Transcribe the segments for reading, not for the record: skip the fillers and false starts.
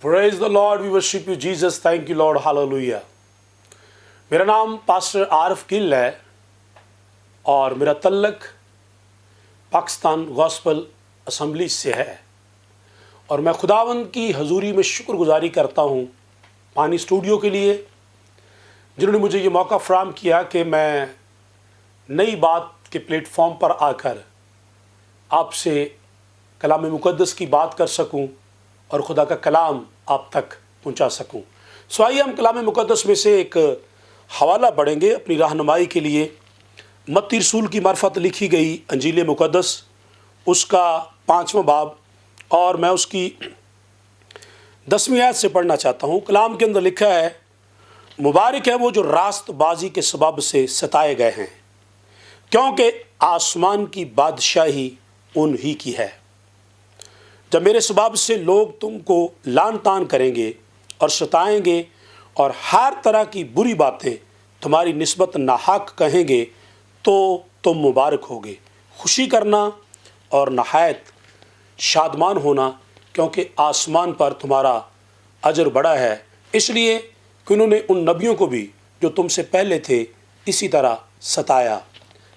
Praise the Lord, we worship you Jesus, thank you Lord, hallelujah. मेरा नाम pastor Arif Gill है और मेरा तल्लक पाकिस्तान गॉस्पल असम्बली से है और मैं खुदावंद की हजूरी में शुक्रगुजारी करता हूँ पानी स्टूडियो के लिए जिन्होंने मुझे ये मौका फराहम किया कि मैं नई बात के प्लेटफॉर्म पर आकर आपसे कलाम मुक़द्दस की बात कर सकूं और खुदा का कलाम आप तक पहुंचा सकूं। सो आइए हम कलाम मुक़द्दस में से एक हवाला पढ़ेंगे अपनी रहनुमाई के लिए। मत्ती रसूल की मार्फत लिखी गई अंजील मुक़द्दस उसका 5वां बाब और मैं उसकी 10वीं आयत से पढ़ना चाहता हूँ। कलाम के अंदर लिखा है, मुबारक है वो जो रास्तबाजी के सबब से सताए गए हैं, क्योंकि आसमान की बादशाही उन्हीं की है। जब मेरे सबब से लोग तुमको लान तान करेंगे और सताएंगे और हर तरह की बुरी बातें तुम्हारी निस्बत नाहक कहेंगे तो तुम मुबारक होगे। खुशी करना और नहायत शादमान होना, क्योंकि आसमान पर तुम्हारा अजर बड़ा है, इसलिए कि उन्होंने उन नबियों को भी जो तुमसे पहले थे इसी तरह सताया।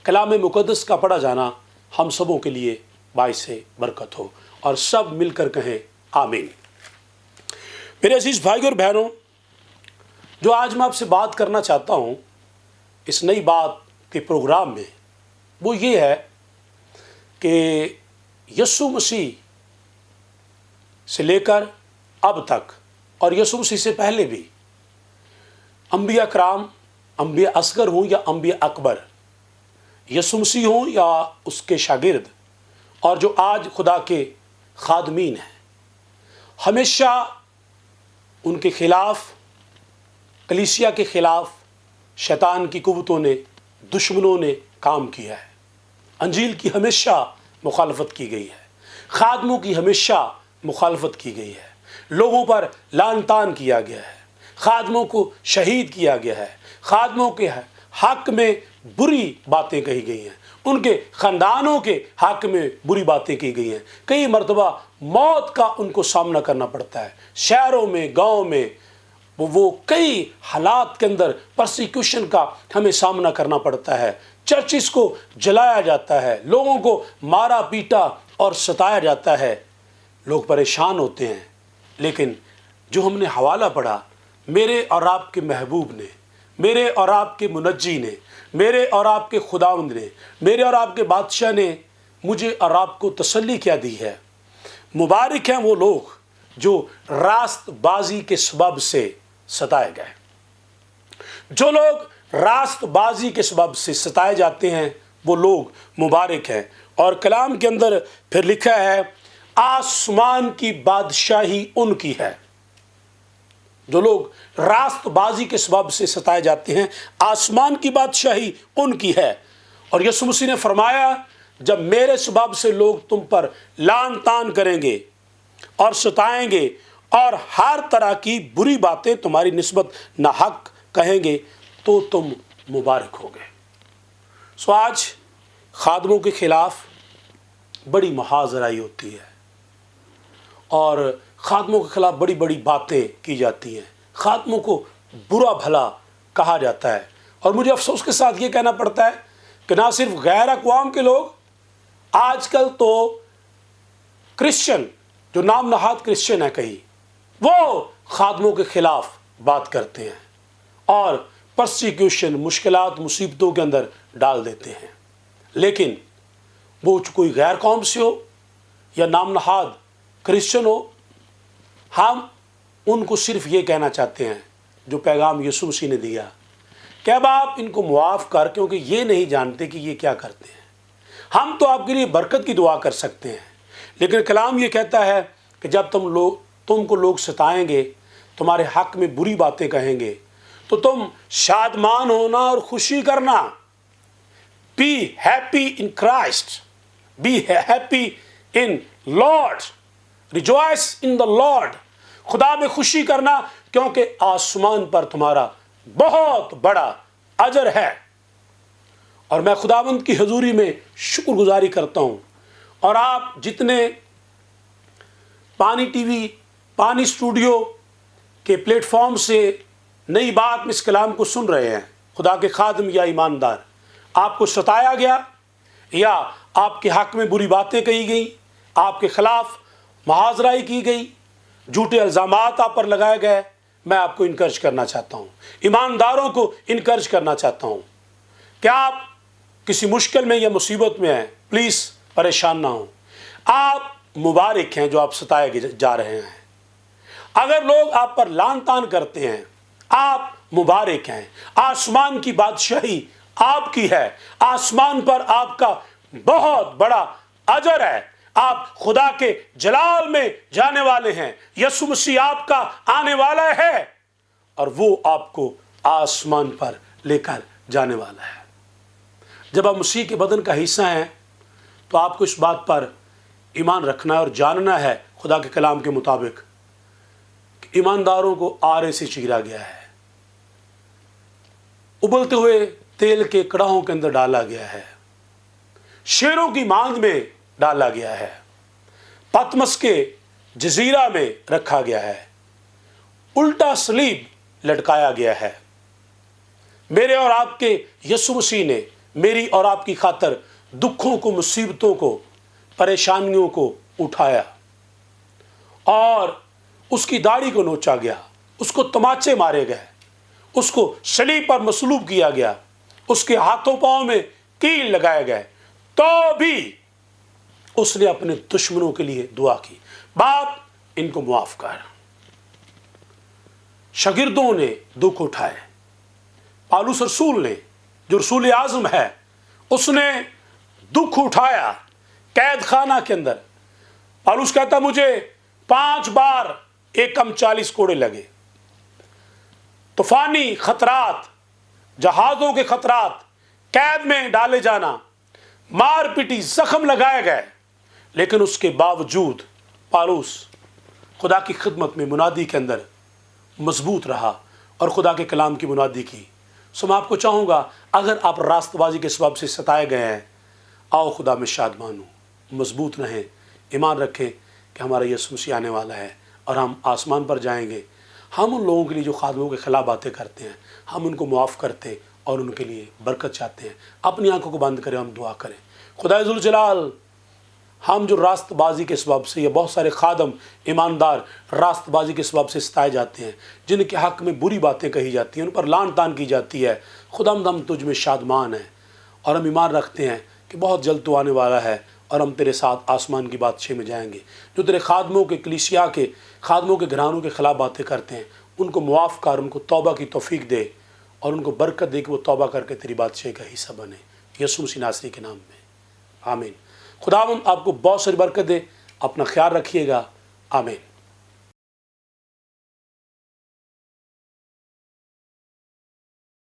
कलाम मुक़द्दस का पढ़ा जाना हम सबों के लिए बाइस बरकत हो और सब मिलकर कहें आमीन। मेरे अजीज़ भाई और बहनों, जो आज मैं आपसे बात करना चाहता हूँ इस नई बात के प्रोग्राम में, वो ये है कि यीशु मसीह से लेकर अब तक और यीशु मसीह से पहले भी अंबिया कराम, अंबिया असगर हों या अंबिया अकबर, यीशु मसीह हों या उसके शागिर्द और जो आज खुदा के खादमीन हैं, हमेशा उनके ख़िलाफ़, कलीसिया के ख़िलाफ़ शैतान की कुव्वतों ने, दुश्मनों ने काम किया है। अंजील की हमेशा मुखालफत की गई है, खादमों की हमेशा मुखालफत की गई है, लोगों पर लान तान किया गया है, खादमों को शहीद किया गया है, खादमों के हक़ में बुरी बातें कही गई हैं, उनके ख़ानदानों के हक़ में बुरी बातें की गई हैं। कई मरतबा मौत का उनको सामना करना पड़ता है। शहरों में, गांव में वो कई हालात के अंदर परसिक्यूशन का हमें सामना करना पड़ता है। चर्चिस को जलाया जाता है, लोगों को मारा पीटा और सताया जाता है, लोग परेशान होते हैं। लेकिन जो हमने हवाला पढ़ा, मेरे और आपके महबूब ने, मेरे और आपके मुनज्जी ने, मेरे और आपके खुदावंद ने, मेरे और आपके बादशाह ने मुझे और आपको तसल्ली क्या दी है। मुबारक हैं वो लोग जो रास्तबाजी के सबब से सताए गए। जो लोग रास्तबाजी के सबब से सताए जाते हैं वो लोग मुबारक हैं। और कलाम के अंदर फिर लिखा है, आसमान की बादशाही उनकी है। जो लोग रास्तबाजी के सबब से सताए जाते हैं, आसमान की बादशाही उनकी है। और यीशु मसीह ने फरमाया, जब मेरे सबब से लोग तुम पर लान तान करेंगे और सताएंगे और हर तरह की बुरी बातें तुम्हारी निस्बत नाहक कहेंगे तो तुम मुबारक होगे। सो आज खादमों के ख़िलाफ़ बड़ी मुहाज़राई होती है और खादमों के ख़िलाफ़ बड़ी बड़ी बातें की जाती हैं, खादमों को बुरा भला कहा जाता है। और मुझे अफसोस के साथ ये कहना पड़ता है कि ना सिर्फ गैर अक़वाम के लोग, आजकल तो क्रिश्चियन, जो नाम नहाद क्रिश्चियन है कहीं, वो खादमों के ख़िलाफ़ बात करते हैं और परसिक्यूशन, मुश्किलात, मुसीबतों के अंदर डाल देते हैं। लेकिन वो कोई गैर कौम से हो या नाम नहाद क्रिश्चियन हो, हम उनको सिर्फ ये कहना चाहते हैं जो पैगाम यीशु मसीह ने दिया कि अब आप इनको मुआफ़ कर, क्योंकि ये नहीं जानते कि ये क्या करते हैं। हम तो आपके लिए बरकत की दुआ कर सकते हैं, लेकिन कलाम ये कहता है कि जब तुमको लोग सताएंगे, तुम्हारे हक़ में बुरी बातें कहेंगे, तो तुम शादमान होना और खुशी करना। Be happy in Christ, be happy in Lord, rejoice in the Lord. खुदा में खुशी करना, क्योंकि आसमान पर तुम्हारा बहुत बड़ा अजर है। और मैं खुदावंद की हजूरी में शुक्रगुजारी करता हूँ। और आप जितने पानी टीवी पानी स्टूडियो के प्लेटफॉर्म से नई बात में इस कलाम को सुन रहे हैं, खुदा के खादम या ईमानदार, आपको सताया गया या आपके हक में बुरी बातें कही गई, आपके खिलाफ मुहाजराई की गई, झूठे इल्ज़ामात आप पर लगाए गए, मैं आपको इनकरेज करना चाहता हूँ, ईमानदारों को इनकरेज करना चाहता हूँ। क्या आप किसी मुश्किल में या मुसीबत में हैं? प्लीज़ परेशान ना हो। आप मुबारक हैं जो आप सताए जा रहे हैं। अगर लोग आप पर लान तान करते हैं, आप मुबारक हैं। आसमान की बादशाही आपकी है, आसमान पर आपका बहुत बड़ा अजर है। आप खुदा के जलाल में जाने वाले हैं। यीशु मसीह आपका आने वाला है और वो आपको आसमान पर लेकर जाने वाला है। जब आप मसीह के बदन का हिस्सा हैं तो आपको इस बात पर ईमान रखना है और जानना है खुदा के कलाम के मुताबिक कि ईमानदारों को आरे से चीरा गया है, उबलते हुए तेल के कड़ाहों के अंदर डाला गया है, शेरों की मांद में डाला गया है, पतमस के जजीरा में रखा गया है, उल्टा सलीब लटकाया गया है। मेरे और आपके यीशु मसीह ने मेरी और आपकी खातर दुखों को, मुसीबतों को, परेशानियों को उठाया और उसकी दाढ़ी को नोचा गया, उसको तमाचे मारे गए, उसको सलीब पर मसलूब किया गया, उसके हाथों पांव में कील लगाए गए, तो भी उसने अपने दुश्मनों के लिए दुआ की, बाप इनको मुआफ कर। शागिर्दों ने दुख उठाए। पौलुस रसूल ने, जो रसूल आज़म है, उसने दुख उठाया कैद खाना के अंदर। पौलुस कहता मुझे 5 बार एकम 40 कोड़े लगे। तूफानी खतरात, जहाज़ों के खतरात, कैद में डाले जाना, मार पिटी, जख्म लगाए गए, लेकिन उसके बावजूद पौलुस खुदा की खिदमत में मुनादी के अंदर मजबूत रहा और खुदा के कलाम की मुनादी की। सो मैं आपको चाहूँगा, अगर आप रास्तबाजी के सबब से सताए गए हैं, आओ खुदा में शादमान हो, मजबूत रहें, ईमान रखें कि हमारा यीशु मसीह आने वाला है और हम आसमान पर जाएंगे। हम उन लोगों के लिए जो खादमों के खिलाफ बातें करते हैं, हम उनको मुआफ़ करते और उनके लिए बरकत चाहते हैं। अपनी आंखों को बंद करें, हम दुआ करें। खुदा जुल जलाल, हम जो रास्तबाजी के सबब से, ये बहुत सारे खादम ईमानदार रास्तबाजी के सबब से सताए जाते हैं, जिनके हक़ में बुरी बातें कही जाती हैं, उन पर लान तान की जाती है, खुदाम हम तुझ में शादमान हैं और हम ईमान रखते हैं कि बहुत जल्द तो आने वाला है और हम तेरे साथ आसमान की बादशाही में जाएंगे। जो तेरे खादमों के, कलीसिया के खादमों के घरानों के ख़िलाफ़ बातें करते हैं, उनको मुआफ़ कर, उनको तौबा की तौफीक दे और उनको बरकत दे कि वो तौबा करके तेरी बादशाही का हिस्सा बने। यीशु मसीह नासरी के नाम में आमीन। खुदावंद आपको बहुत सारी बरकत दे। अपना ख्याल रखिएगा। आमीन।